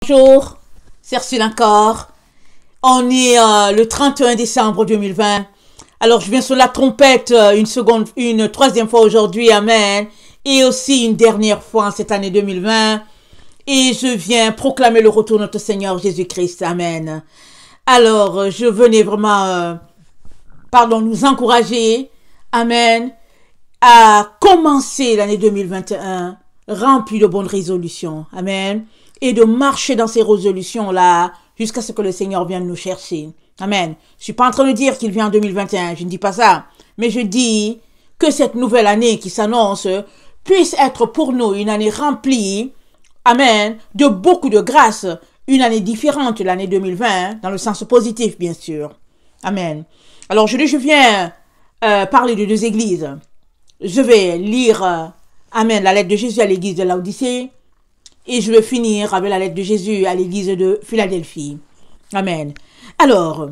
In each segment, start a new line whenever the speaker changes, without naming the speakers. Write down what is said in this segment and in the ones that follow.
Bonjour, c'est Ursule encore. On est le 31 décembre 2020. Alors je viens sur la trompette une troisième fois aujourd'hui, amen. Et aussi une dernière fois en cette année 2020. Et je viens proclamer le retour de notre Seigneur Jésus-Christ, amen. Alors je venais vraiment, nous encourager, amen, à commencer l'année 2021 rempli de bonnes résolutions, amen. Et de marcher dans ces résolutions-là jusqu'à ce que le Seigneur vienne nous chercher. Amen. Je suis pas en train de dire qu'il vient en 2021, je ne dis pas ça. Mais je dis que cette nouvelle année qui s'annonce puisse être pour nous une année remplie, amen, de beaucoup de grâce. Une année différente de l'année 2020, dans le sens positif, bien sûr. Amen. Alors, je viens parler de deux églises. Je vais lire, amen, la lettre de Jésus à l'église de Laodicée. Et je vais finir avec la lettre de Jésus à l'église de Philadelphie. Amen. Alors,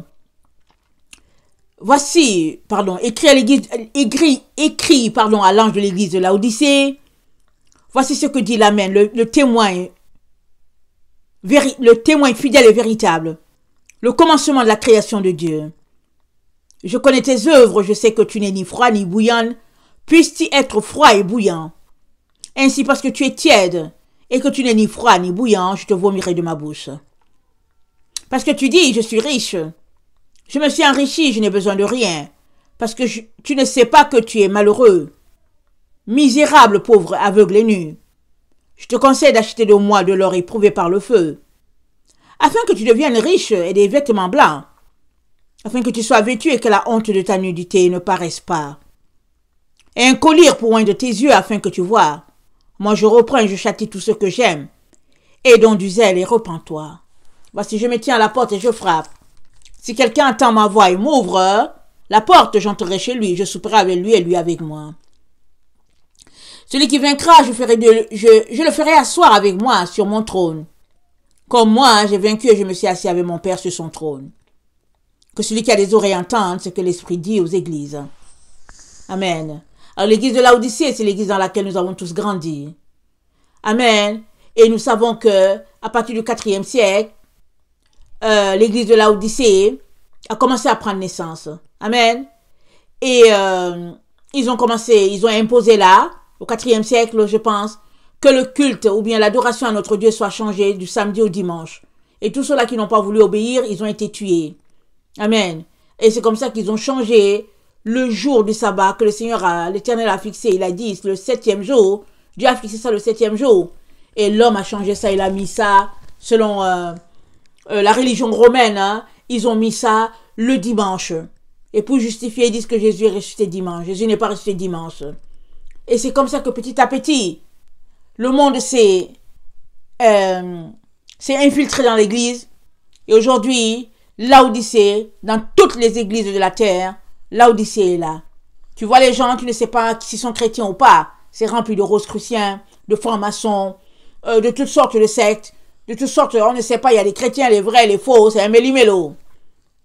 voici, écrit à l'église, à l'ange de l'église de Laodicée. Voici ce que dit l'Amen, le témoin fidèle et véritable, le commencement de la création de Dieu. Je connais tes œuvres, je sais que tu n'es ni froid ni bouillant. Puisses-tu être froid et bouillant? Ainsi, parce que tu es tiède, et que tu n'es ni froid ni bouillant, je te vomirai de ma bouche. Parce que tu dis, je suis riche. Je me suis enrichi, je n'ai besoin de rien. Parce que tu ne sais pas que tu es malheureux. Misérable, pauvre, aveugle et nu. Je te conseille d'acheter de moi de l'or éprouvé par le feu. Afin que tu deviennes riche et des vêtements blancs. Afin que tu sois vêtu et que la honte de ta nudité ne paraisse pas. Et un collier pour loin de tes yeux afin que tu vois. Moi, je reprends et je châtie tout ce que j'aime. Et donne du zèle et repens-toi. Voici, je me tiens à la porte et je frappe. Si quelqu'un entend ma voix et m'ouvre la porte, j'entrerai chez lui. Je souperai avec lui et lui avec moi. Celui qui vaincra, je le ferai asseoir avec moi sur mon trône. Comme moi, j'ai vaincu et je me suis assis avec mon Père sur son trône. Que celui qui a des oreilles entende ce que l'Esprit dit aux églises. Amen. Alors l'église de Laodicée, c'est l'église dans laquelle nous avons tous grandi. Amen. Et nous savons que à partir du 4e siècle, l'église de Laodicée a commencé à prendre naissance. Amen. Et ils ont imposé là, au 4e siècle, je pense, que le culte ou bien l'adoration à notre Dieu soit changé du samedi au dimanche. Et tous ceux-là qui n'ont pas voulu obéir, ils ont été tués. Amen. Et c'est comme ça qu'ils ont changé le jour du sabbat que l'Éternel a fixé. Il a dit le 7e jour. Dieu a fixé ça le 7e jour. Et l'homme a changé ça, il a mis ça selon la religion romaine. Hein, ils ont mis ça le dimanche. Et pour justifier, ils disent que Jésus est ressuscité dimanche. Jésus n'est pas ressuscité dimanche. Et c'est comme ça que petit à petit, le monde s'est infiltré dans l'église. Et aujourd'hui, Laodicée, dans toutes les églises de la terre, Laodicée est là. Tu vois les gens qui ne savent pas s'ils sont chrétiens ou pas. C'est rempli de rosicruciens, de francs-maçons, de toutes sortes de sectes, de toutes sortes. On ne sait pas, il y a les chrétiens, les vrais, les faux, c'est un méli-mélo.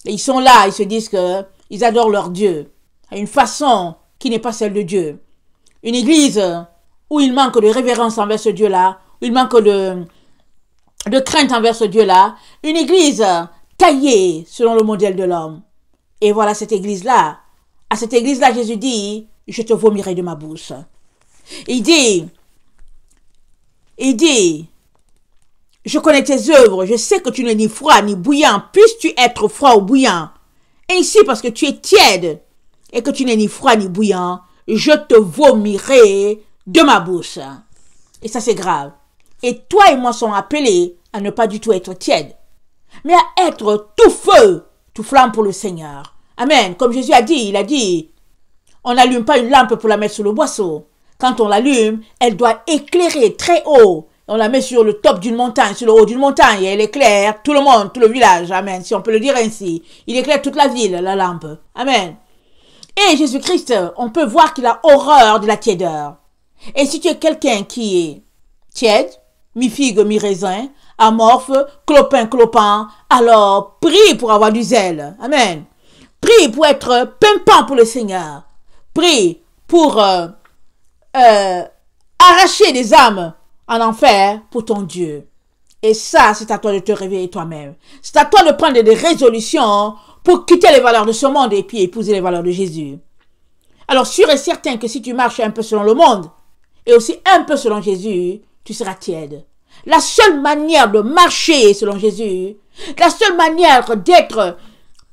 Et ils sont là, ils se disent que ils adorent leur Dieu. À une façon qui n'est pas celle de Dieu. Une église où il manque de révérence envers ce Dieu-là, où il manque de crainte envers ce Dieu-là. Une église taillée selon le modèle de l'homme. Et voilà cette église-là. À cette église-là, Jésus dit, je te vomirai de ma bouche. Il dit, je connais tes œuvres, je sais que tu n'es ni froid ni bouillant. Puisses-tu être froid ou bouillant? Ainsi, parce que tu es tiède et que tu n'es ni froid ni bouillant, je te vomirai de ma bouche. Et ça, c'est grave. Et toi et moi sommes appelés à ne pas du tout être tiède, mais à être tout feu, tout flamme pour le Seigneur. Amen. Comme Jésus a dit, il a dit, on n'allume pas une lampe pour la mettre sous le boisseau. Quand on l'allume, elle doit éclairer très haut. On la met sur le top d'une montagne, sur le haut d'une montagne, et elle éclaire tout le monde, tout le village. Amen. Si on peut le dire ainsi. Il éclaire toute la ville, la lampe. Amen. Et Jésus-Christ, on peut voir qu'il a horreur de la tiédeur. Et si tu es quelqu'un qui est tiède, mi-figue, mi-raisin, amorphe, clopin, alors prie pour avoir du zèle. Amen. Prie pour être pimpant pour le Seigneur. Prie pour arracher des âmes en enfer pour ton Dieu. Et ça, c'est à toi de te réveiller toi-même. C'est à toi de prendre des résolutions pour quitter les valeurs de ce monde et puis épouser les valeurs de Jésus. Alors, sûr et certain que si tu marches un peu selon le monde et aussi un peu selon Jésus, tu seras tiède. La seule manière de marcher selon Jésus, la seule manière d'être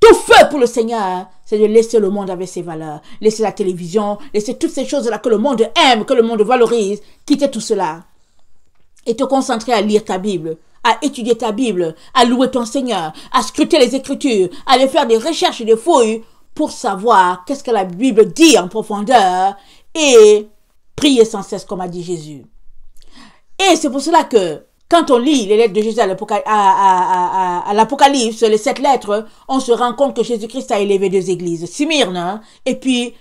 tout feu pour le Seigneur, c'est de laisser le monde avec ses valeurs, laisser la télévision, laisser toutes ces choses-là que le monde aime, que le monde valorise, quitter tout cela et te concentrer à lire ta Bible, à étudier ta Bible, à louer ton Seigneur, à scruter les Écritures, à aller faire des recherches et des fouilles pour savoir qu'est-ce que la Bible dit en profondeur et prier sans cesse comme a dit Jésus. Et c'est pour cela que quand on lit les lettres de Jésus à l'Apocalypse, les 7 lettres, on se rend compte que Jésus-Christ a élevé 2 églises, Smyrne et puis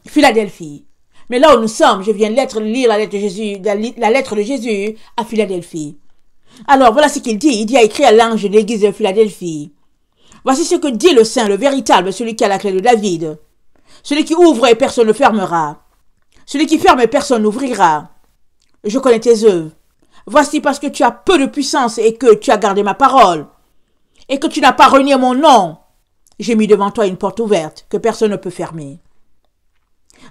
Philadelphie. Mais là où nous sommes, je viens de lire la lettre de Jésus à Philadelphie. Alors voilà ce qu'il dit. Il dit à écrire à l'ange de l'église de Philadelphie. Voici ce que dit le Saint, le véritable, celui qui a la clé de David. Celui qui ouvre et personne ne fermera. Celui qui ferme et personne n'ouvrira. Je connais tes œuvres. Voici parce que tu as peu de puissance et que tu as gardé ma parole. Et que tu n'as pas renié mon nom. J'ai mis devant toi une porte ouverte que personne ne peut fermer.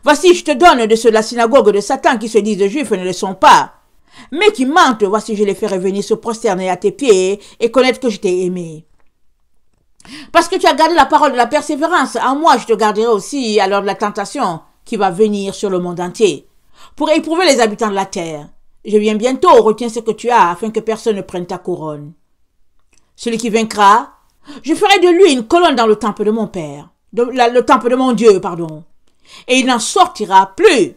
Voici, je te donne de ceux de la synagogue de Satan qui se disent juifs et ne le sont pas, mais qui mentent. Voici, je les ferai venir se prosterner à tes pieds et connaître que je t'ai aimé. Parce que tu as gardé la parole de la persévérance, en moi je te garderai aussi à l'heure de la tentation qui va venir sur le monde entier, pour éprouver les habitants de la terre. Je viens bientôt, retiens ce que tu as, afin que personne ne prenne ta couronne. Celui qui vaincra, je ferai de lui une colonne dans le temple de mon Père, le temple de mon Dieu, pardon. Et il n'en sortira plus.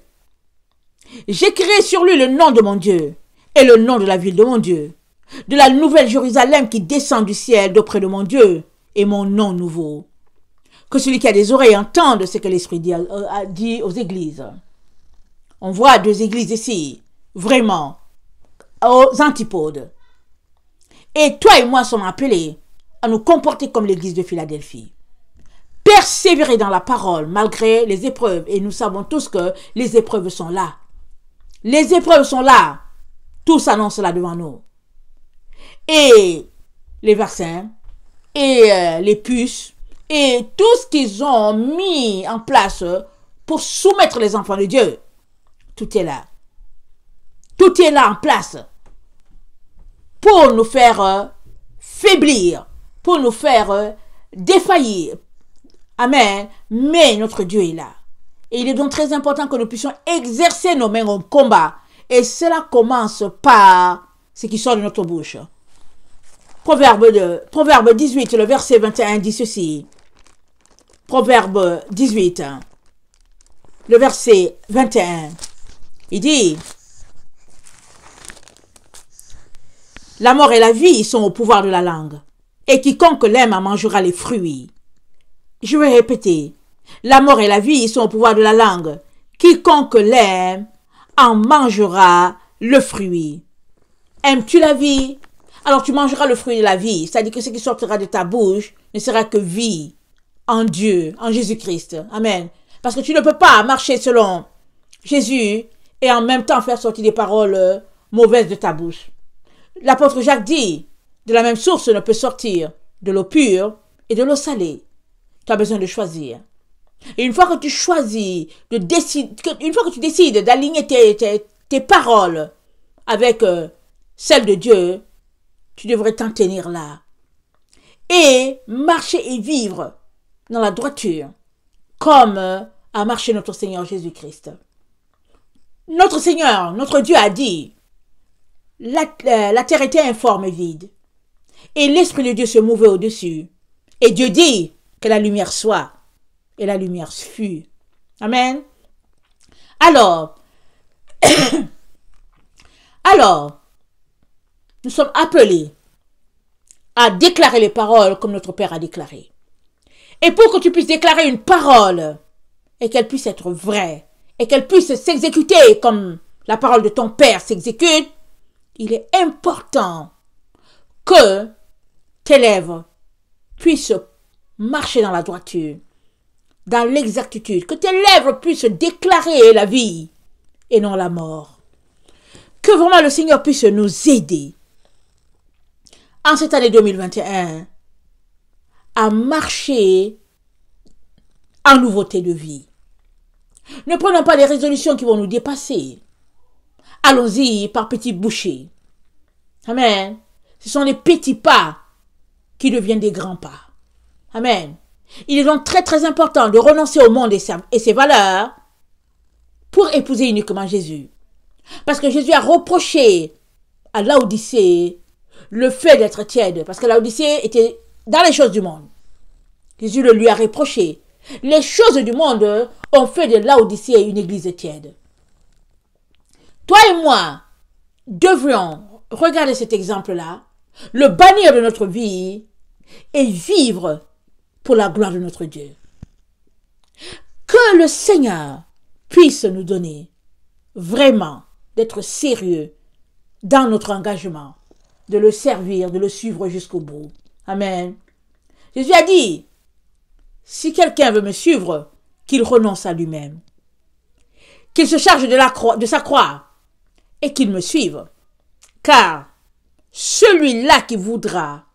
J'écrirai sur lui le nom de mon Dieu et le nom de la ville de mon Dieu, de la nouvelle Jérusalem qui descend du ciel d'auprès de mon Dieu et mon nom nouveau. Que celui qui a des oreilles entende ce que l'Esprit dit aux églises. On voit 2 églises ici, vraiment, aux antipodes. Et toi et moi sommes appelés à nous comporter comme l'église de Philadelphie. Persévérer dans la parole malgré les épreuves. Et nous savons tous que les épreuves sont là. Les épreuves sont là. Tout s'annonce là devant nous. Et les vaccins, et les puces, et tout ce qu'ils ont mis en place pour soumettre les enfants de Dieu. Tout est là. Tout est là en place. Pour nous faire faiblir. Pour nous faire défaillir. Amen. Mais notre Dieu est là. Et il est donc très important que nous puissions exercer nos mains au combat. Et cela commence par ce qui sort de notre bouche. Proverbe 18, le verset 21 dit ceci. Proverbe 18, le verset 21. Il dit, la mort et la vie sont au pouvoir de la langue. Et quiconque l'aime en mangera les fruits. Je vais répéter. La mort et la vie sont au pouvoir de la langue. Quiconque l'aime en mangera le fruit. Aimes-tu la vie? Alors tu mangeras le fruit de la vie. C'est-à-dire que ce qui sortira de ta bouche ne sera que vie en Dieu, en Jésus-Christ. Amen. Parce que tu ne peux pas marcher selon Jésus et en même temps faire sortir des paroles mauvaises de ta bouche. L'apôtre Jacques dit, de la même source ne peut sortir de l'eau pure et de l'eau salée. Tu as besoin de choisir. Et une fois que tu choisis, une fois que tu décides d'aligner tes paroles avec celles de Dieu, tu devrais t'en tenir là. Et marcher et vivre dans la droiture, comme a marché notre Seigneur Jésus-Christ. Notre Seigneur, notre Dieu a dit, la terre était informe et vide, et l'Esprit de Dieu se mouvait au-dessus. Et Dieu dit que la lumière soit, et la lumière fut. Amen. Alors, nous sommes appelés à déclarer les paroles comme notre Père a déclaré. Et pour que tu puisses déclarer une parole et qu'elle puisse être vraie et qu'elle puisse s'exécuter comme la parole de ton Père s'exécute, il est important que tes lèvres puissent marcher dans la droiture, dans l'exactitude, que tes lèvres puissent déclarer la vie et non la mort. Que vraiment le Seigneur puisse nous aider en cette année 2021 à marcher en nouveauté de vie. Ne prenons pas les résolutions qui vont nous dépasser. Allons-y par petites bouchées. Amen. Ce sont les petits pas qui deviennent des grands pas. Amen. Il est donc très très important de renoncer au monde et ses valeurs pour épouser uniquement Jésus. Parce que Jésus a reproché à Laodicée le fait d'être tiède. Parce que Laodicée était dans les choses du monde. Jésus le lui a reproché. Les choses du monde ont fait de Laodicée une église tiède. Toi et moi devrions regarder cet exemple-là, le bannir de notre vie et vivre pour la gloire de notre Dieu. Que le Seigneur puisse nous donner vraiment d'être sérieux dans notre engagement, de le servir, de le suivre jusqu'au bout. Amen. Jésus a dit, si quelqu'un veut me suivre, qu'il renonce à lui-même, qu'il se charge de sa croix et qu'il me suive. Car celui-là qui voudra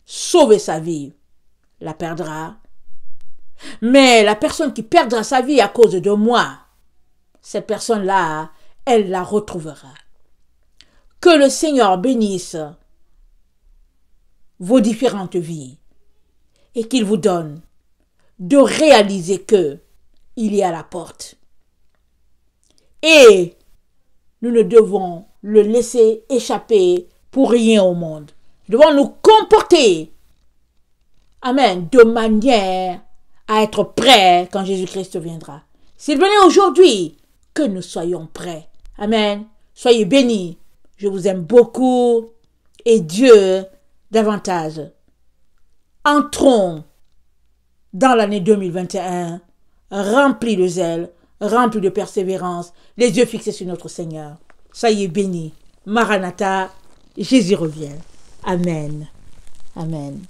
sauver sa vie, la perdra. Mais la personne qui perdra sa vie à cause de moi, cette personne-là, elle la retrouvera. Que le Seigneur bénisse vos différentes vies et qu'il vous donne de réaliser que il est à la porte. Et nous ne devons le laisser échapper pour rien au monde. Nous devons nous comporter, amen, de manière à être prêts quand Jésus-Christ viendra. S'il venait aujourd'hui, que nous soyons prêts. Amen. Soyez bénis. Je vous aime beaucoup et Dieu davantage. Entrons dans l'année 2021 remplis de zèle, remplis de persévérance, les yeux fixés sur notre Seigneur. Soyez bénis. Maranatha, Jésus revient. Amen. Amen.